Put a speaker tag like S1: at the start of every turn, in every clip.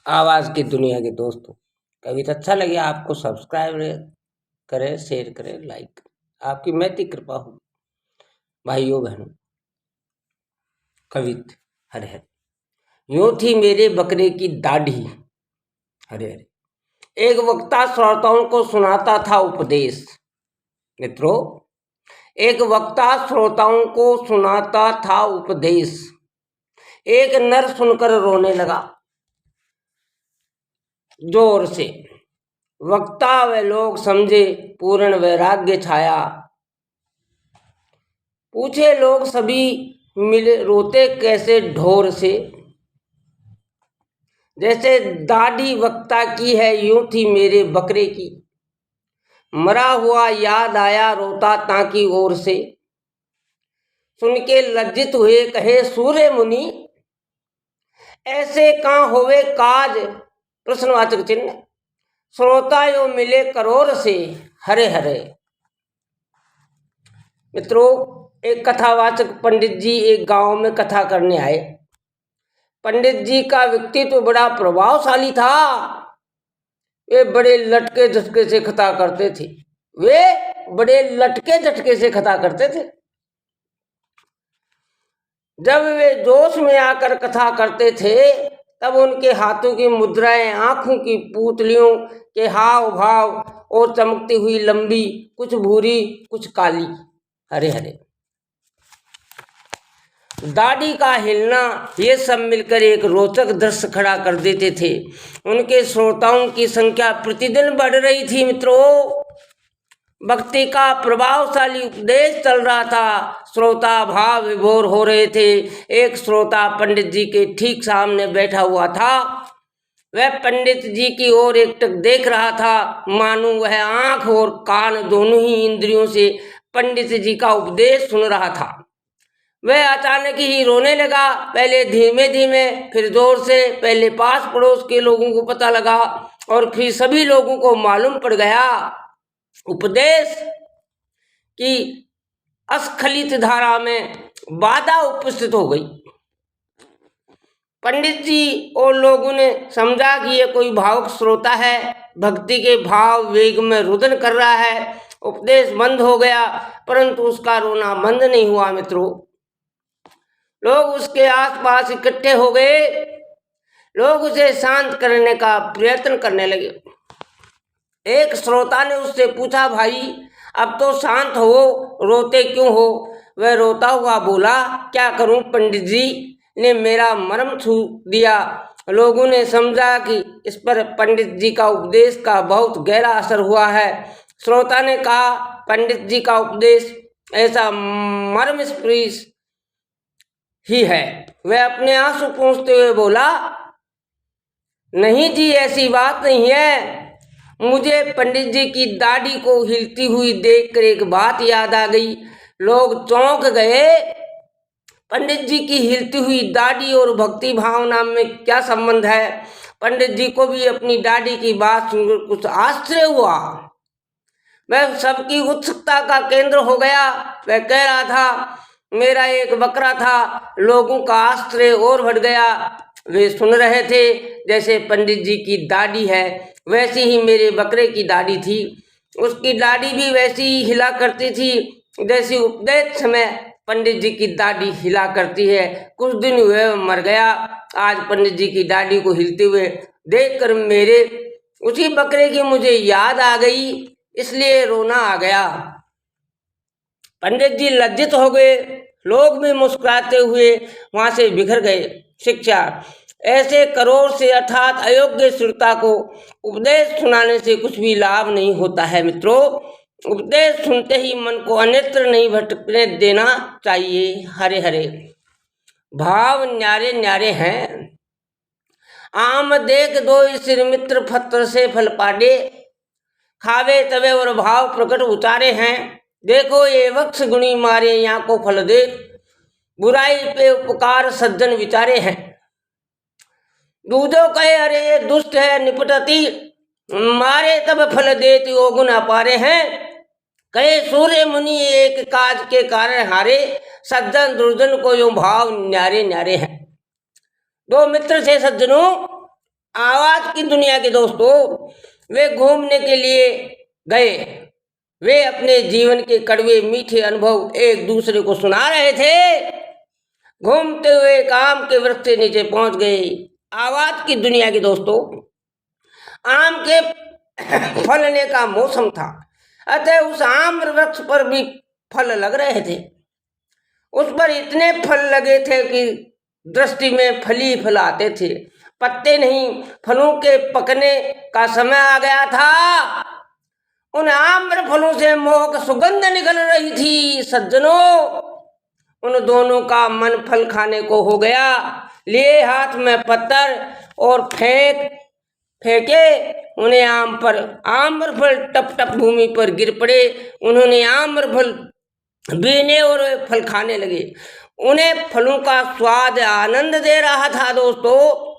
S1: आवाज की दुनिया के दोस्तों, कविता अच्छा लगे आपको सब्सक्राइब करें, शेयर करें, लाइक आपकी मैत्री कृपा हो। भाइयों बहनों, कवित हरे हरे। यूं थी मेरे बकरे की दाढ़ी, हरे हरे। एक वक्ता श्रोताओं को सुनाता था उपदेश। मित्रों, एक वक्ता श्रोताओं को सुनाता था उपदेश। एक नर सुनकर रोने लगा जोर से। वक्ता व लोग समझे, पूर्ण वैराग्य छाया। पूछे लोग सभी मिले, रोते कैसे ढोर से। जैसे दाढ़ी वक्ता की है, यूं थी मेरे बकरे की। मरा हुआ याद आया, रोता ताकि ओर से। सुन के लज्जित हुए, कहे सूर्य मुनि, ऐसे कहाँ होवे काज। प्रश्नवाचक चिन्ह। श्रोता यो मिले करोड़ से, हरे हरे। मित्रों, एक कथावाचक पंडित जी एक गांव में कथा करने आए। पंडित जी का व्यक्तित्व बड़ा प्रभावशाली था। वे बड़े लटके झटके से कथा करते थे। जब वे जोश में आकर कथा करते थे, तब उनके हाथों की मुद्राएं आंखों की पुतलियों के हाव भाव और चमकती हुई लंबी, कुछ भूरी कुछ काली, हरे हरे दाढ़ी का हिलना, ये सब मिलकर एक रोचक दृश्य खड़ा कर देते थे। उनके श्रोताओं की संख्या प्रतिदिन बढ़ रही थी। मित्रों, भक्ति का प्रभावशाली उपदेश चल रहा था। श्रोता भाव विभोर हो रहे थे। एक श्रोता पंडित जी के ठीक सामने बैठा हुआ था। वह पंडित जी की ओर एकटक देख रहा था, मानो वह आंख और कान दोनों ही इंद्रियों से पंडित जी का उपदेश सुन रहा था। वह अचानक ही रोने लगा, पहले धीमे धीमे, फिर जोर से। पहले पास पड़ोस के लोगों को पता लगा और फिर सभी लोगों को मालूम पड़ गया। उपदेश की अस्खलित धारा में बाधा उपस्थित हो गई। पंडित जी और लोगों ने समझा कि यह कोई भावुक श्रोता है, भक्ति के भाव वेग में रुदन कर रहा है। उपदेश बंद हो गया, परंतु उसका रोना बंद नहीं हुआ। मित्रों, लोग उसके आसपास इकट्ठे हो गए। लोग उसे शांत करने का प्रयत्न करने लगे। एक श्रोता ने उससे पूछा, भाई अब तो शांत हो, रोते क्यों हो? वह रोता हुआ बोला, क्या करूं, पंडित जी ने मेरा मर्म छू दिया। लोगों ने समझा कि इस पर पंडित जी का उपदेश का बहुत गहरा असर हुआ है। श्रोता ने कहा, पंडित जी का उपदेश ऐसा मर्म स्पर्श ही है। वह अपने आंसू पोंछते हुए बोला, नहीं जी, ऐसी बात नहीं है। मुझे पंडित जी की दाढ़ी को हिलती हुई देखकर एक बात याद आ गई। लोग चौंक गए। पंडित जी की हिलती हुई दाढ़ी और भक्ति भावना में क्या संबंध है? पंडित जी को भी अपनी दाढ़ी की बात सुनकर कुछ आश्चर्य हुआ। वह सबकी उत्सुकता का केंद्र हो गया। वह कह रहा था, मेरा एक बकरा था। लोगों का आश्चर्य और बढ़ गया। वे सुन रहे थे, जैसे पंडित जी की दाढ़ी है वैसी ही मेरे बकरे की दाढ़ी थी। उसकी दाढ़ी भी वैसी ही हिला करती थी जैसी उपदेश समय पंडित जी की दाढ़ी हिला करती है। कुछ दिन हुए मर गया। आज पंडित जी की दाढ़ी को हिलते हुए देखकर मेरे उसी बकरे की मुझे याद आ गई, इसलिए रोना आ गया। पंडित जी लज्जित हो गए। लोग भी मुस्कुराते हुए वहां से बिखर गए। शिक्षा, ऐसे करोड़ से अर्थात अयोग्य श्रोता को उपदेश सुनाने से कुछ भी लाभ नहीं होता है। मित्रों, उपदेश सुनते ही मन को अन्यत्र नहीं भटकने देना चाहिए। हरे हरे भाव न्यारे न्यारे हैं। आम देख दो सिर मित्र, फत्र से फल पाडे। खावे तवे और भाव प्रकट उतारे हैं। देखो ये वक्ष गुणी मारे, यहाँ को फल दे। बुराई पे उपकार सज्जन विचारे हैं। दूधो कहे, अरे ये दुष्ट है निपटती। मारे तब फल देती, ओ गुण अपारे हैं। कहे सूर्य मुनि, एक काज के कारण हारे। सज्जन दुर्जन को यूं भाव न्यारे न्यारे हैं। दो मित्र थे सज्जनों। आवाज की दुनिया के दोस्तों वे घूमने के लिए गए। वे अपने जीवन के कड़वे मीठे अनुभव एक दूसरे को सुना रहे थे। घूमते हुए एक आम के वृक्ष के नीचे पहुंच गए। आवाज की दुनिया के दोस्तों आम के फलने का मौसम था, अतः उस आम वृक्ष पर भी फल लग रहे थे। उस पर इतने फल लगे थे कि दृष्टि में फल ही फल आते थे, पत्ते नहीं। फलों के पकने का समय आ गया था। उन आम्र फलों से मोहक सुगंध निकल रही थी। सज्जनों, उन दोनों का मन फल खाने को हो गया। लिए हाथ में पत्थर और फेंके उन्हें आम पर। आम्र फल टप टप भूमि पर गिर पड़े। उन्होंने आम्र फल बीने और फल खाने लगे। उन्हें फलों का स्वाद आनंद दे रहा था। दोस्तों,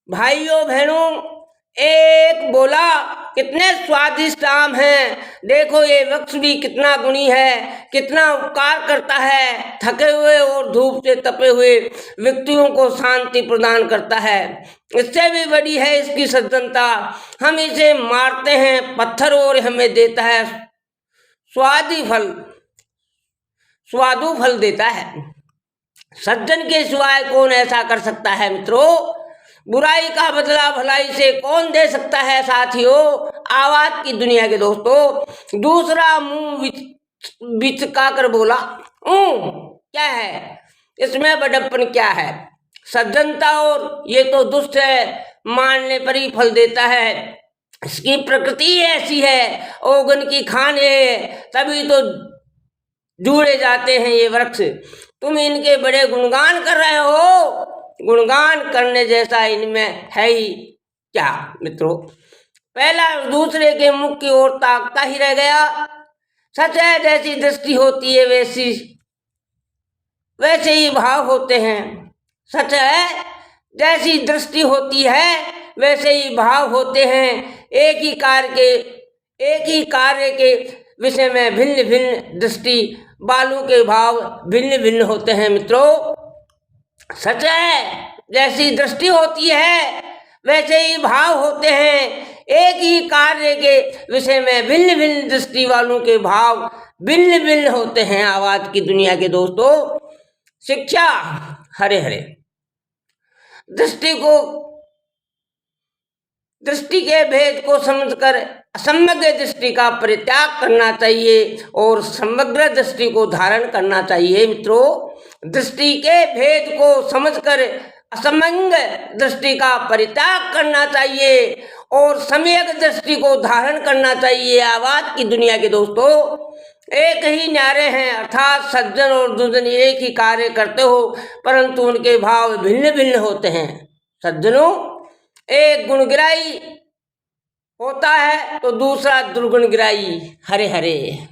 S1: भाइयों बहनों, एक बोला, कितने स्वादिष्ट आम हैं, देखो ये वृक्ष भी कितना गुणी है, कितना उपकार करता है, थके हुए और धूप से तपे हुए व्यक्तियों को शांति प्रदान करता है। इससे भी बड़ी है इसकी सज्जनता। हम इसे मारते हैं पत्थर और हमें देता है स्वादु फल देता है। सज्जन के सिवाय कौन ऐसा कर सकता है मित्रों? बुराई का बदला भलाई से कौन दे सकता है साथियों? आवाज की दुनिया के दोस्तों दूसरा मुंह बिचका कर बोला, क्या है इसमें बड़प्पन क्या है? सज्जनता और ये तो दुष्ट है, मानने पर ही फल देता है। इसकी प्रकृति ऐसी है, ओगन की खान है, तभी तो जुड़े जाते हैं ये वृक्ष। तुम इनके बड़े गुणगान कर रहे हो, गुणगान करने जैसा इनमें है ही क्या मित्रों? पहला दूसरे के मुख की ओर ताकता ही रह गया। सच है, जैसी दृष्टि होती है वैसे ही भाव होते हैं। सच है, जैसी दृष्टि होती है वैसे ही भाव होते हैं। एक ही कार्य के विषय में भिन्न भिन्न दृष्टि वालों के भाव भिन्न भिन्न होते हैं मित्रों। सच है, जैसी दृष्टि होती है वैसे ही भाव होते हैं। एक ही कार्य के विषय में भिन्न भिन्न दृष्टि वालों के भाव भिन्न भिन्न होते हैं। आवाज की दुनिया के दोस्तों, शिक्षा हरे हरे दृष्टि के भेद को समझकर असमग्र दृष्टि का परित्याग करना चाहिए और समग्र दृष्टि को धारण करना चाहिए मित्रों। दृष्टि के भेद को समझकर असमग्र दृष्टि का परित्याग करना चाहिए और सम्यक दृष्टि को धारण करना चाहिए। आवाज की दुनिया के दोस्तों, एक ही न्यारे हैं, अर्थात सज्जन और दुर्जन एक ही कार्य करते हो परंतु उनके भाव भिन्न भिन्न होते हैं। सज्जनों, एक गुणग्राही होता है तो दूसरा दुर्गुणग्राही। हरे हरे।